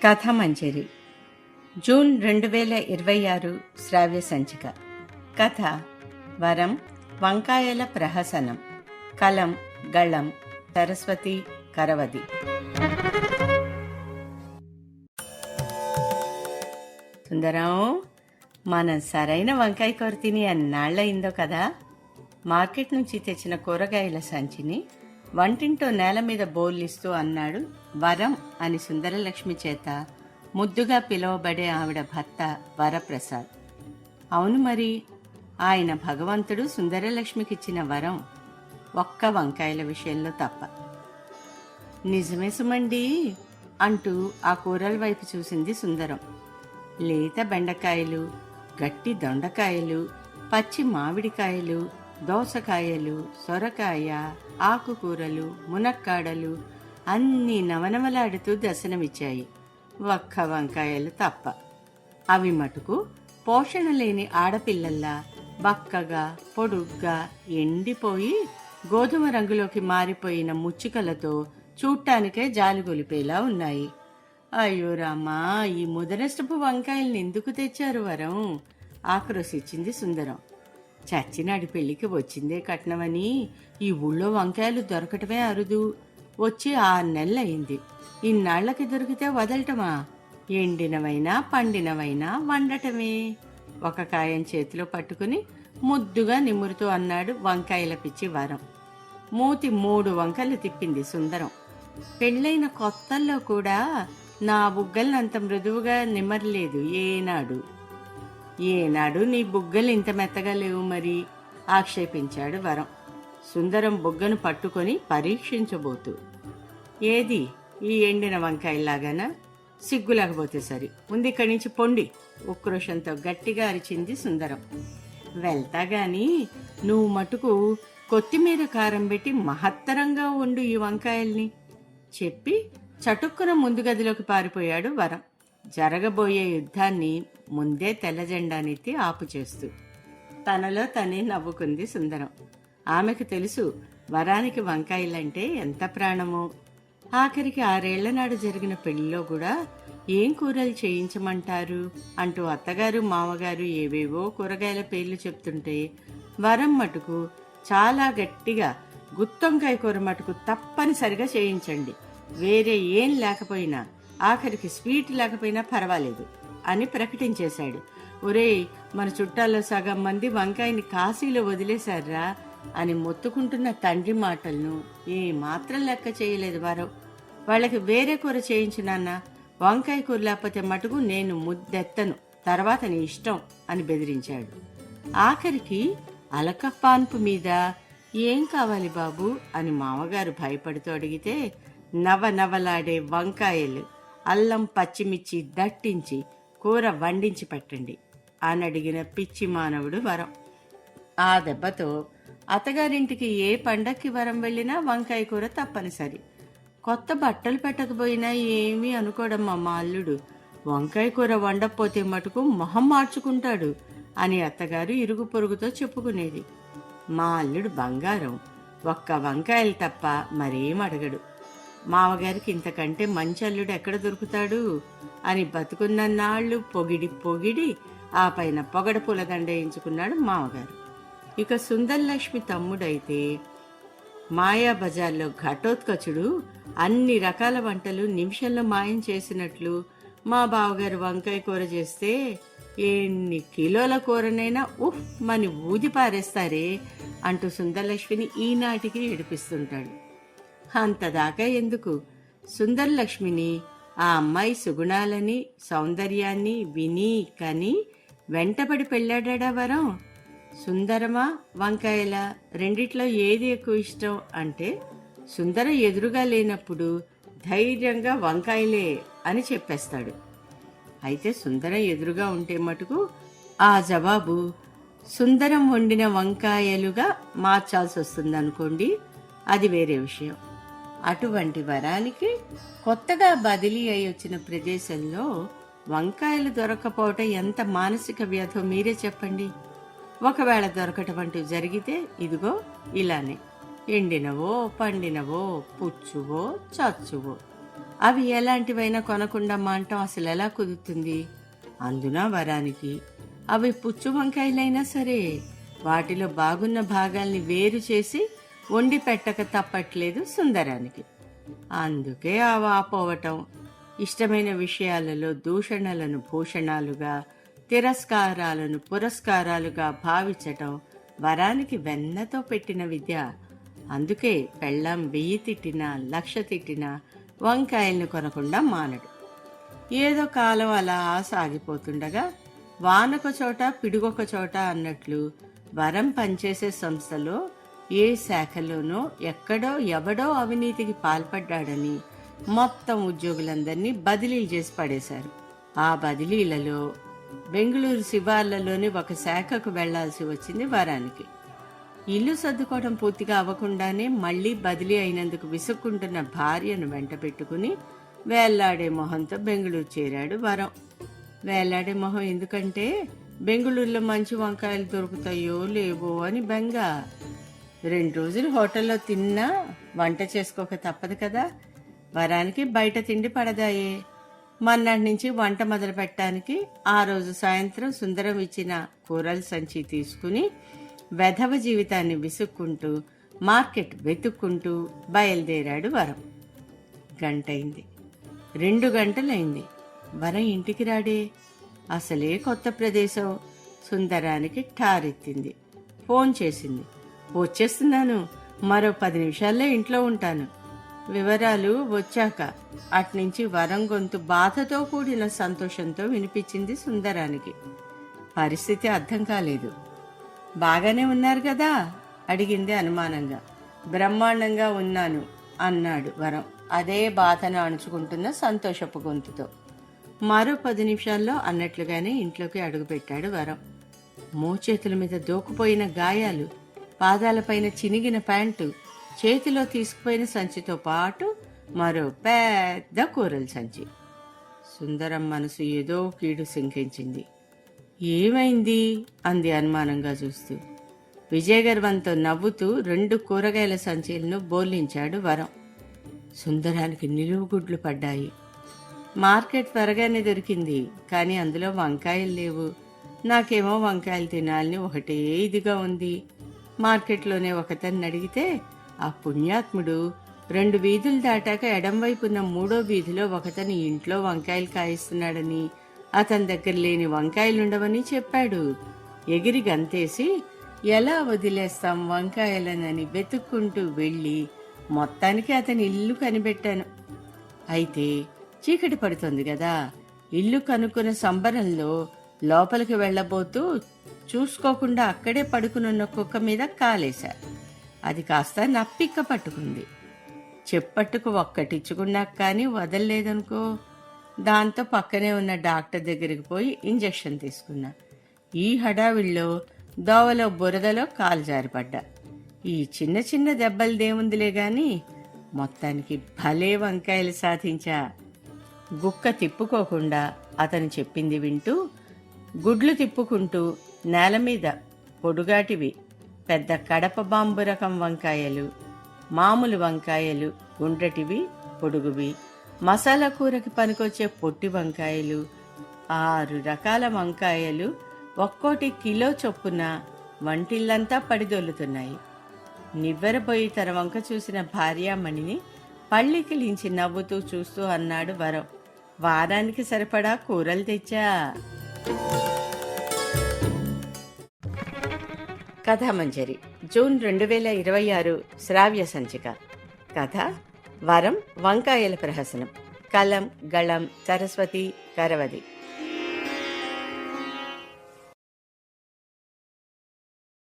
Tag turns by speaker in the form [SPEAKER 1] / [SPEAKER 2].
[SPEAKER 1] కథమంజరి June 2026 శ్రావ్య సంచిక. కథ వరం వంకాయల ప్రహసనం. కలం గళం సరస్వతి కరవది. సుందరం, మనం సరైన వంకాయ కూర తిని అన్నాళ్ళయిందో కదా. మార్కెట్ నుంచి తెచ్చిన కూరగాయల సంచిని వంటింటో నేల మీద బోర్లిస్తూ అన్నాడు వరం అని సుందరలక్ష్మి చేత ముద్దుగా పిలువబడే ఆవిడ భర్త వరప్రసాద్. అవును మరి, ఆయన భగవంతుడు సుందరలక్ష్మికిచ్చిన వరం ఒక్క వంకాయల విషయంలో తప్ప. నిజమే సుమండి అంటూ ఆ కూరల వైపు చూసింది సుందరం. లేత బెండకాయలు, గట్టి దొండకాయలు, పచ్చి మామిడికాయలు, దోసకాయలు, సొరకాయ, ఆకుకూరలు, మునక్కాడలు అన్నీ నవనవలాడుతూ దర్శనమిచ్చాయి. ఒక్క వంకాయలు తప్ప. అవి మటుకు పోషణ లేని ఆడపిల్లల్లా బక్కగా పొడుగ్గా ఎండిపోయి గోధుమ రంగులోకి మారిపోయిన ముచ్చుకలతో చూడ్డానికే జాలిగొలిపేలా ఉన్నాయి. అయ్యో రామా, ఈ ముదనష్టపు వంకాయల్ని ఎందుకు తెచ్చారు వరం? ఆక్రోశించింది సుందరం. చచ్చినాడి పెళ్లికి వచ్చిందే కట్నమని ఈ ఊళ్ళో వంకాయలు దొరకటమే అరుదు. వచ్చి 6 నెలలయింది. ఇన్నాళ్లకి దొరికితే వదలటమా? ఎండినవైనా పండినవైనా వండటమే. ఒక కాయం చేతిలో పట్టుకుని ముద్దుగా నిమురుతూ అన్నాడు వంకాయల పిచ్చి వరం. మూతి 3 వంకలు తిప్పింది సుందరం. పెళ్ళైన కొత్తల్లో కూడా నా బుగ్గల్నంత మృదువుగా నిమ్మరలేదు ఏనాడు నీ బుగ్గలు ఇంత మెత్తగా లేవు మరి, ఆక్షేపించాడు వరం సుందరం బుగ్గను పట్టుకొని పరీక్షించబోతూ. ఏది ఈ ఎండిన వంకాయలాగానా? సిగ్గు లేకపోతే సరి, ముందు ఇక్కడి నుంచి పొండి, ఉక్రోషంతో గట్టిగా అరిచింది సుందరం. వెళ్తాగాని నువ్వు మటుకు కొత్తిమీర కారం పెట్టి మహత్తరంగా వండు ఈ వంకాయల్ని చెప్పి చటుక్కున ముందు గదిలోకి పారిపోయాడు వరం, జరగబోయే యుద్ధాన్ని ముందే తెల్లజెండానెత్తి ఆపు చేస్తూ. తనలో తనే నవ్వుకుంది సుందరం. ఆమెకు తెలుసు వరానికి వంకాయలంటే ఎంత ప్రాణమో. ఆఖరికి 6 ఏళ్ల నాడు జరిగిన పెళ్లిలో కూడా ఏం కూరలు చేయించమంటారు అంటూ అత్తగారు మామగారు ఏవేవో కూరగాయల పేర్లు చెప్తుంటే వరం మటుకు చాలా గట్టిగా గుత్తొంకాయ కూర మటుకు తప్పనిసరిగా చేయించండి, వేరే ఏం లేకపోయినా, ఆఖరికి స్వీట్ లేకపోయినా పర్వాలేదు అని ప్రకటించేశాడు. ఒరేయ్, మన చుట్టాల్లో సగం మంది వంకాయని కాశీలో వదిలేశారా అని మొత్తుకుంటున్న తండ్రి మాటలను ఏమాత్రం లెక్క చేయలేదు వారు. వాళ్ళకి వేరే కూర చేయించునాన్న, వంకాయ కూర లేకపోతే మటుకు నేను ముద్దెత్తను, తర్వాత నీ ఇష్టం అని బెదిరించాడు. ఆఖరికి అలక పాన్పు మీద ఏం కావాలి బాబు అని మామగారు భయపడుతూ అడిగితే నవనవలాడే వంకాయలు, అల్లం పచ్చిమిర్చి దట్టించి కూర వండించి పెట్టండి అని అడిగిన పిచ్చి మానవుడు వరం. ఆ దెబ్బతో అత్తగారింటికి ఏ పండక్కి వరం వెళ్ళినా వంకాయ కూర తప్పనిసరి. కొత్త బట్టలు పెట్టకపోయినా ఏమీ అనుకోడమ్మా మా అల్లుడు, వంకాయ కూర వండకపోతే మటుకు మొహం మార్చుకుంటాడు అని అత్తగారు ఇరుగు పొరుగుతో చెప్పుకునేది. మా అల్లుడు బంగారం, ఒక్క వంకాయలు తప్ప మరేం అడగడు. మామగారికి ఇంతకంటే మంచి అల్లుడు ఎక్కడ దొరుకుతాడు అని బతుకున్నన్నాళ్ళు పొగిడి ఆ పైన పొగడ పూలదండ వేయించుకున్నాడు మామగారు. ఇక సుందరలక్ష్మి తమ్ముడైతే మాయాబజార్లో ఘటోత్కచుడు అన్ని రకాల వంటలు నిమిషంలో మాయం చేసినట్లు మా బావగారు వంకాయ కూర చేస్తే ఎన్ని కిలోల కూరనైనా మని ఊది పారేస్తారే అంటూ సుందరలక్ష్మిని ఈనాటికి ఏడిపిస్తుంటాడు. అంతదాకా ఎందుకు, సుందరలక్ష్మిని ఆ అమ్మాయి సుగుణాలని సౌందర్యాన్ని విని కని వెంటపడి పెళ్ళాడా వరం. సుందరమా వంకాయల రెండిట్లో ఏది ఎక్కువ ఇష్టం అంటే సుందరం ఎదురుగా లేనప్పుడు ధైర్యంగా వంకాయలే అని చెప్పేస్తాడు. అయితే సుందరం ఎదురుగా ఉంటే మటుకు ఆ జవాబు సుందరం వండిన వంకాయలుగా మార్చాల్సి వస్తుందనుకోండి, అది వేరే విషయం. అటువంటి వరానికి కొత్తగా బదిలీ అయి వచ్చిన ప్రదేశంలో వంకాయలు దొరకపోవటం ఎంత మానసిక వ్యధో మీరే చెప్పండి. ఒకవేళ దొరకటం అంటూ జరిగితే ఇదిగో ఇలానే ఎండినవో పండినవో పుచ్చువో చచ్చువో అవి ఎలాంటివైనా కొనకుండా మానటం అసలు ఎలా కుదురుతుంది? అందున వరానికి అవి పుచ్చు వంకాయలైనా సరే వాటిలో బాగున్న భాగాల్ని వేరు చేసి వండి పెట్టక తప్పట్లేదు సుందరానికి. అందుకే ఆ వాపోవటం, ఇష్టమైన విషయాలలో దూషణలను భూషణాలుగా, తిరస్కారాలను పురస్కారాలుగా భావించటం వరానికి వెన్నతో పెట్టిన విద్య. అందుకే పెళ్ళాం 1000 తిట్టినా 1,00,000 తిట్టినా వంకాయలను కొనకుండా మానడు. ఏదో కాలం అలా సాగిపోతుండగా వానొక చోట పిడుగొక చోట అన్నట్లు వరం పనిచేసే సంస్థలో ఏ శాఖలోనో ఎక్కడో ఎవడో అవినీతికి పాల్పడ్డాడని మొత్తం ఉద్యోగులందరినీ బదిలీలు చేసి పడేశారు. ఆ బదిలీలలో బెంగళూరు శివార్లలోని ఒక శాఖకు వెళ్లాల్సి వచ్చింది వరానికి. ఇల్లు సర్దుకోవడం పూర్తిగా అవ్వకుండానే మళ్లీ బదిలీ అయినందుకు విసుక్కుంటున్న భార్యను వెంట పెట్టుకుని వేళ్లాడే మొహంతో బెంగళూరు చేరాడు వరం. వేళ్లాడే మొహం ఎందుకంటే బెంగళూరులో మంచి వంకాయలు దొరుకుతాయో లేవో అని బెంగ. 2 రోజులు హోటల్లో తిన్నా వంట చేసుకోక తప్పదు కదా. వరానికి బయట తిండి పడదాయే. మర్నాటి నుంచి వంట మొదలు పెట్టడానికి ఆ రోజు సాయంత్రం సుందరం ఇచ్చిన కూరల సంచి తీసుకుని వెధవ జీవితాన్ని విసుక్కుంటూ మార్కెట్ వెతుక్కుంటూ బయలుదేరాడు వరం. గంటైంది, 2 గంటలైంది. వరం ఇంటికి రాడే. అసలే కొత్త ప్రదేశం. సుందరానికి ఠారెత్తింది. ఫోన్ చేసింది. వచ్చేస్తున్నాను, మరో 10 నిమిషాల్లో ఇంట్లో ఉంటాను. వివరాలు వచ్చాక అట్నుంచి వరం గొంతు బాధతో కూడిన సంతోషంతో వినిపించింది సుందరానికి. పరిస్థితి అర్థం కాలేదు. బాగానే ఉన్నారు కదా అడిగింది అనుమానంగా. బ్రహ్మాండంగా ఉన్నాను అన్నాడు వరం అదే బాధను అణుచుకుంటున్న సంతోషపు గొంతుతో. మరో 10 నిమిషాల్లో అన్నట్లుగానే ఇంట్లోకి అడుగుపెట్టాడు వరం. మోచేతుల మీద దూకుపోయిన గాయాలు, పాదాలపైన చినిగిన ప్యాంటు, చేతిలో తీసుకుపోయిన సంచితో పాటు మరో పెద్ద కూరల సంచి. సుందరం మనసు ఏదో కీడు శంకించింది. ఏమైంది అంది అనుమానంగా చూస్తూ. విజయగర్వంతో నవ్వుతూ 2 కూరగాయల సంచీలను బోర్లించాడు వరం. సుందరానికి నిలువుగుడ్లు పడ్డాయి. మార్కెట్ త్వరగానే దొరికింది, కానీ అందులో వంకాయలు లేవు. నాకేమో వంకాయలు తినాలని ఒకటే ఇదిగా ఉంది. మార్కెట్లోనే ఒకతన్ని అడిగితే ఆ పుణ్యాత్ముడు 2 వీధులు దాటాక ఎడంవైపున్న 3వ వీధిలో ఒకతని ఇంట్లో వంకాయలు కాయిస్తున్నాడని, అతని దగ్గర లేని వంకాయలుండవని చెప్పాడు. ఎగిరి గంతేసి ఎలా వదిలేస్తాం వంకాయలనని వెతుక్కుంటూ వెళ్ళి మొత్తానికి అతని ఇల్లు కనిపెట్టాను. అయితే చీకటి పడుతుంది కదా. ఇల్లు కనుక్కున్న సంబరంలో లోపలికి వెళ్లబోతూ చూసుకోకుండా అక్కడే పడుకునున్న కుక్క మీద కాలేశా. అది కాస్త నప్పిక్క పట్టుకుంది. చెప్పట్టుకు ఒక్కటిచ్చుకున్నాక కానీ వదలలేదనుకో. దాంతో పక్కనే ఉన్న డాక్టర్ దగ్గరికి పోయి ఇంజెక్షన్ తీసుకున్నా. ఈ హడావిడిలో దోవలో బురదలో కాలు జారిపడ్డా. ఈ చిన్న చిన్న దెబ్బలదేముందిలే గాని మొత్తానికి భలే వంకాయలు సాధించా. గుక్క తిప్పుకోకుండా అతను చెప్పింది వింటూ గుడ్లు తిప్పుకుంటూ నేల మీద పొడుగాటివి పెద్ద కడప బాంబు రకం వంకాయలు, మామూలు వంకాయలు గుండ్రటివి పొడుగువి, మసాలా కూరకి పనికొచ్చే పొట్టి వంకాయలు, 6 రకాల వంకాయలు ఒక్కోటి కిలో చొప్పున వంటిల్లంతా పడిదొల్లుతున్నాయి. నివ్వెరపోయి తన వంక చూసిన భార్యామణిని పళ్ళికిలించి నవ్వుతూ చూస్తూ అన్నాడు వరం. వారానికి సరిపడా కూరలు తెచ్చా. కథామంజరి జూన్ 2026 శ్రావ్య సంచిక. కథ వరం వంకాయల ప్రహసనం. కలం గళం సరస్వతి కరవది.